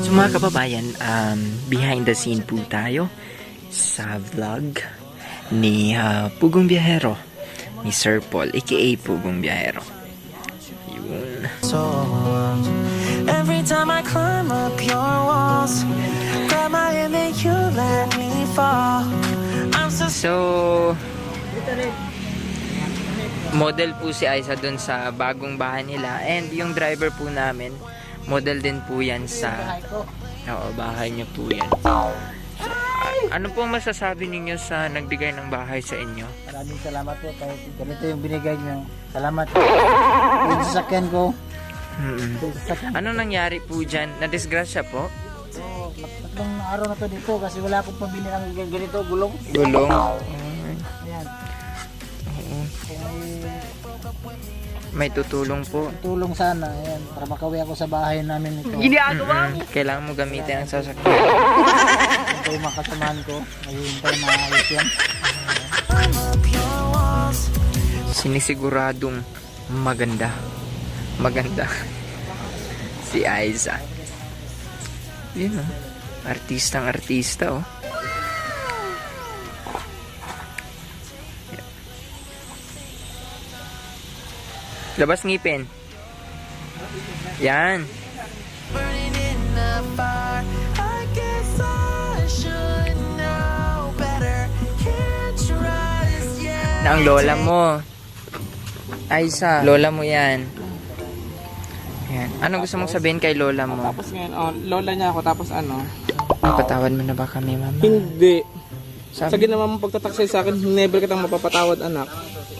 So mga kababayan, behind the scene po tayo sa vlog ni Pugong Biyahero, ni Sir Paul, aka Pugong Biyahero. Yun. Every time I climb up your walls, grab my hand and you let me fall. I'm So, model po si Aiza dun sa bagong bahay nila, and yung driver po namin, model din po yan sa bahay niya po yan. Ano po masasabi ninyo sa nagbigay ng bahay sa inyo? Maraming salamat po kahit ganito yung binigay niyo. Salamat po. Yung sasakyan ko. Ano nangyari po dyan? Na-disgrasya po? So, tatlong araw na to dito kasi wala akong pabili ng ganito, gulong. Gulong? Ayan. May tutulong po. Tulong sana, ayan, para makauwi ako sa bahay namin ito. Kailangan mo gamitin ang sasakyan. Ito yung mga kasamahan ko. Ayun tayo maayos yan. Sinisiguradong maganda. Maganda. Si Aiza. Yun o. Artistang artista o. Labas ngipin. Yan. Na ang lola mo. Aiza, lola mo yan. Yan. Ano gusto mong sabihin kay lola mo? Tapos ngayon, lola niya ako, tapos ano? Napatawad mo na ba kami, mama? Hindi. Sa Sabi, ginawa mong pagtataksay sa akin, never kitang mapapatawad, anak.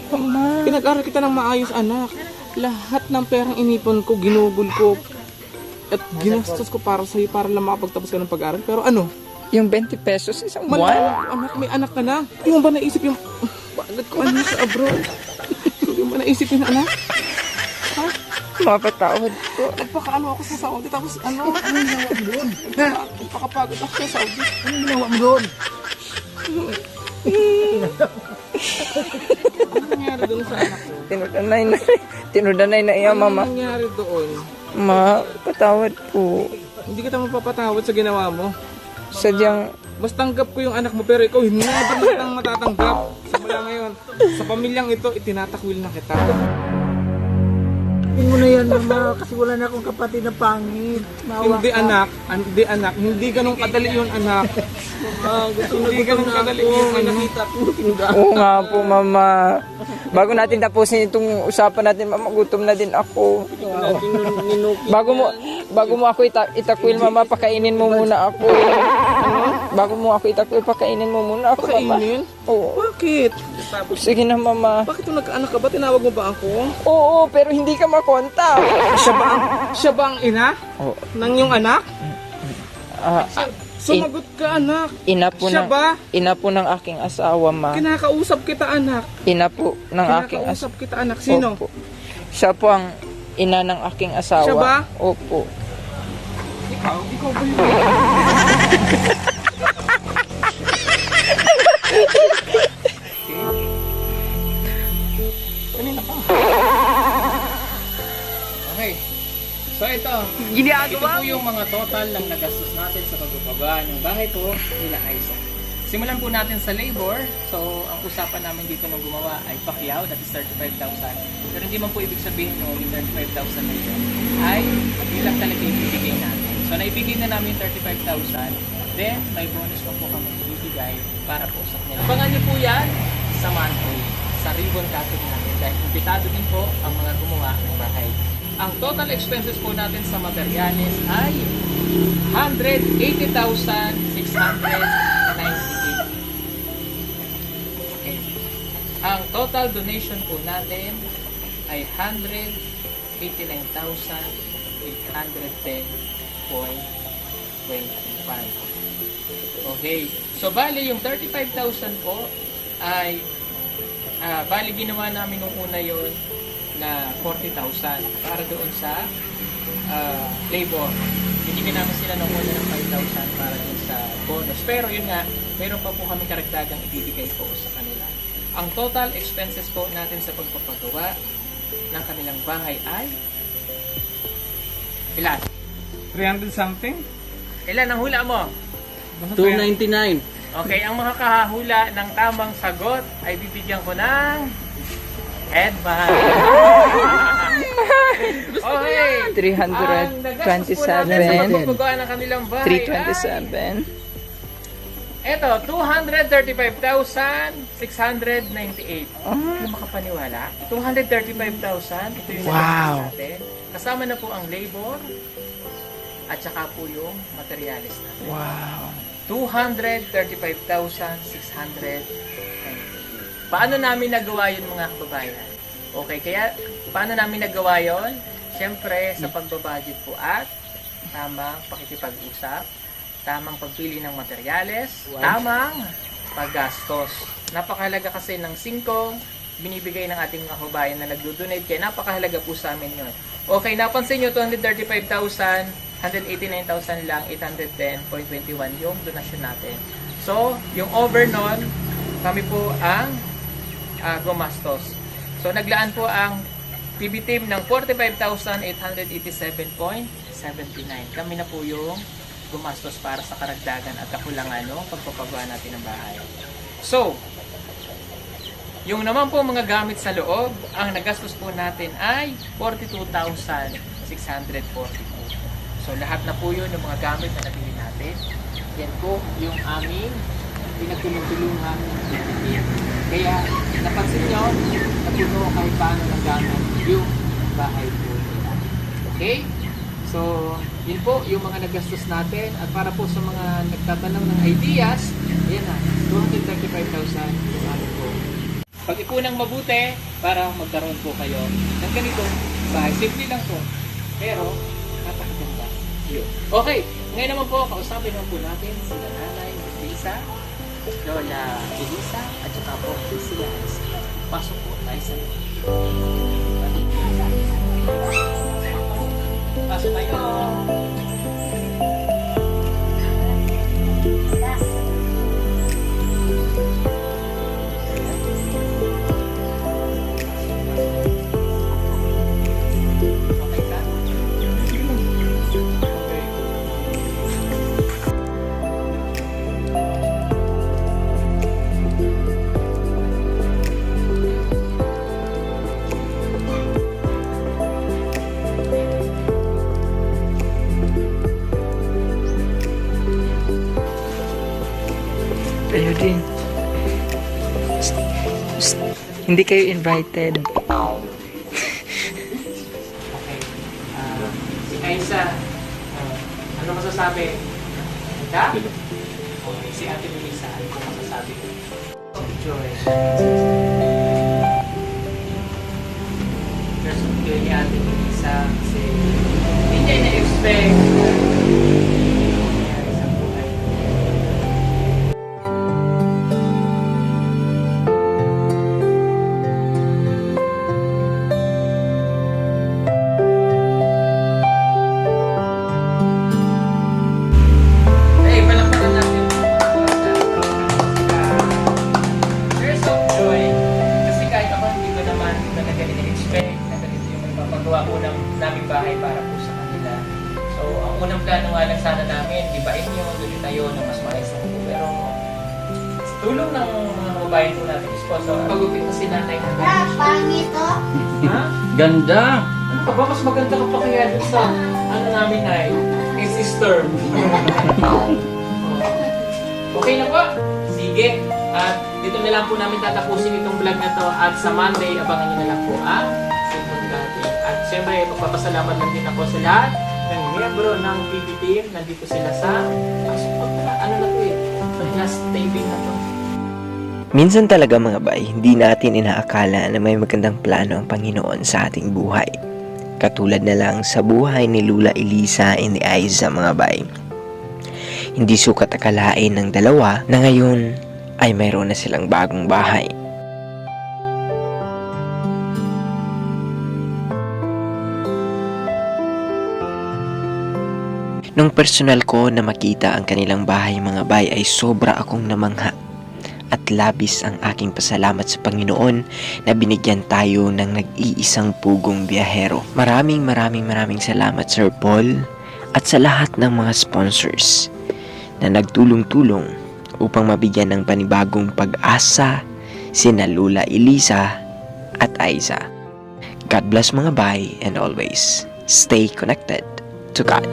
mama. Pinag-aral kita ng maayos, anak. Lahat ng perang inipon ko, ginugol ko. At ginastos ko para sa'yo, para lang makapagtapos ka ng pag-aral. Pero ano? Yung 20 pesos isang buwan? Anak, may anak ka na. Hindi mo ba naisip yung bakit ko ano sa abroad? Hindi mo ba naisip yung anak? Ha? Mapatawad ko. Nagpakaano ako sa Saudi, tapos ano? Ano yung ginawa mo doon? Nagpakapagod ako sa Saudi. Ano yung ginawa mo doon? Ano nangyari doon sa anak ko? Tinudanay na iya, mama. Ano nangyari doon? Ma, patawad po. Hindi kita mapapatawad sa ginawa mo. Sadyang, Mas tanggap ko yung anak mo, pero ikaw hindi na kitang matatanggap. Simula ngayon, sa pamilyang ito, itinatakwil na kita. Hindi mo na yan, mama, kasi wala na akong kapatid na pangit. Maawa Hindi ka. anak, hindi ganun kadali yun anak. Hindi ganun kadali yun anak. oo nga po, mama. Bago natin tapusin itong usapan natin, mama, gutom na din ako. Bago mo ako itakwil, mama, pakainin mo muna ako. Bago mo ako itakwil, pakainin mo muna ako, mama. Pakainin? Oo. Bakit? Sige na, mama. Bakit nung nagkaanak ka ba? Tinawag mo ba ako? Oo, pero hindi ka makontak. Siya ba ang ina? Oo. Nang yung anak? Ah, Sumagot ka anak. ina po Siya ba? ina po ng aking asawa, ma. Kinakausap kita anak. Ina po ng aking asawa. Kinakausap kita anak. Sino? Opo. Siya po ang ina ng aking asawa. Siya ba? Opo. Ikaw ba yun? Kanina pa. Okay. So ito po yung mga total ng nagastos natin sa pagbaba ng bahay po nila Aiza. Simulan po natin sa labor. So ang usapan namin dito nung gumawa ay pakyaw, that is 35,000. Pero hindi man po ibig sabihin no, yung 35,000 na yun ay bilang talaga ibibigay natin. So naibigay na namin yung 35,000. Then may bonus pa po kami ibibigay para po sa kanila. Abangan niyo po yan sa monthly, sa ribbon cutting natin. Dahil imbitado din po ang mga gumawa ng bahay. Ang total expenses po natin sa materyales ay 180,698. Okay. Ang total donation po natin ay 189,810.25. Okay. So bali yung 35,000 po ay bali ginawa namin nung una yon na 40,000 para doon sa labor. binibigyan namin sila ng muna ng 5,000 para din sa bonus. Pero yun nga, meron pa po kami karagdagang ibibigay po sa kanila. Ang total expenses po natin sa pagpapagawa ng kanilang bahay ay ilan? 300 something? Ilan ang hula mo? 299. Okay, ang mga kahahula ng tamang sagot ay bibigyan ko ng headband. Okay. 327. Ang nagastos po natin sa pagpapagawa ng kanilang bahay 327. Ito, 235,698. Hindi makapaniwala. 235,000. Ito yung nagastos natin. Kasama na po ang labor at saka po yung materialis natin. Wow. 235,698. Paano namin nagawa yun mga kababayan? Okay, kaya paano namin nagawa yun? Siyempre, sa pagbabudget po at tamang pakikipag-usap, tamang pagpili ng materyales, tamang paggastos. Napakahalaga kasi ng singkong binibigay ng ating mga kababayan na nagdo-donate, kaya napakahalaga po sa amin yun. Okay, napansin nyo, 235,000, 189,000 lang, 810.21 yung donasyon natin. So, yung over nun, kami po ang gumastos. So, naglaan po ang PB team ng 45,887.79. Kami na po yung gumastos para sa karagdagan at kakulangan ng pagpapagawa natin ng bahay. So, yung naman po mga gamit sa loob, ang nagastos po natin ay 42,642. So, lahat na po yun ng mga gamit na nabili natin. Yan po yung aming pinagtulong-tulungan ng PPP. Kaya, napansin nyo, napuno kahit paano ng gamit yung bahay po nila. Okay? So, yun po yung mga nagastos natin. At para po sa mga nagtatanong ng ideas, ayan na, 235,000 yung aming po. Pag-ipunang mabuti para magkaroon po kayo ng ganitong bahay. Simple lang po. Pero, napakaganda. Yun. Okay, ngayon naman po, kausapin naman po natin sila Nanay Lisa, Lola Elisa, at saka po sila Elisa. Pasok po tayo sa loob. Pasok tayo. Okay ka? Okay. Kayo din. Hindi kayo invited. Okay. Si Aisa, ano masasabi? Ganda? Okay. Si Ate Melissa, ano masasabi? Joy. There's some joy ni Ate Melissa kasi hindi niya na-expect nangyari sa buhay. Hey, palakpakan natin. There's some joy. Kasi kahit ako hindi ko naman talaga in-expect na ganito yung magpapagawa ko ng naming bahay para po sa kanila. So, ang unang plano nga lang sana namin, ibain yung ulit tayo ng mas maayos na po. Pero, sa tulong ng mga kababayan po natin, sponsor, pagupit na si Nanay na. Pangit to. Ha? Ganda! Ano ka ba? Mas maganda ka pa kaya dun sa ano namin ay kay sister. Okay na po? Sige. At dito na lang po namin tatapusin itong vlog na to. At sa Monday, abangan nyo na lang po ang second natin. At syempre, magpapasalamat lang din ako sa lahat ng miyembro ng PB team. Nandito sila sa ano na to eh? Last taping na to. Minsan talaga mga bay, hindi natin inaakala na may magandang plano ang Panginoon sa ating buhay. Katulad na lang sa buhay ni Lola Elisa and ni Aiza mga bay. Hindi sukat akalain ng dalawa na ngayon ay mayroon na silang bagong bahay. Nung personal ko na makita ang kanilang bahay mga bay ay sobra akong namangha at labis ang aking pasalamat sa Panginoon na binigyan tayo ng nag-iisang pugong biyahero. Maraming salamat Sir Paul at sa lahat ng mga sponsors na nagtulong-tulong upang mabigyan ng panibagong pag-asa sina Lula Elisa at Aiza. God bless mga bay and always stay connected to God.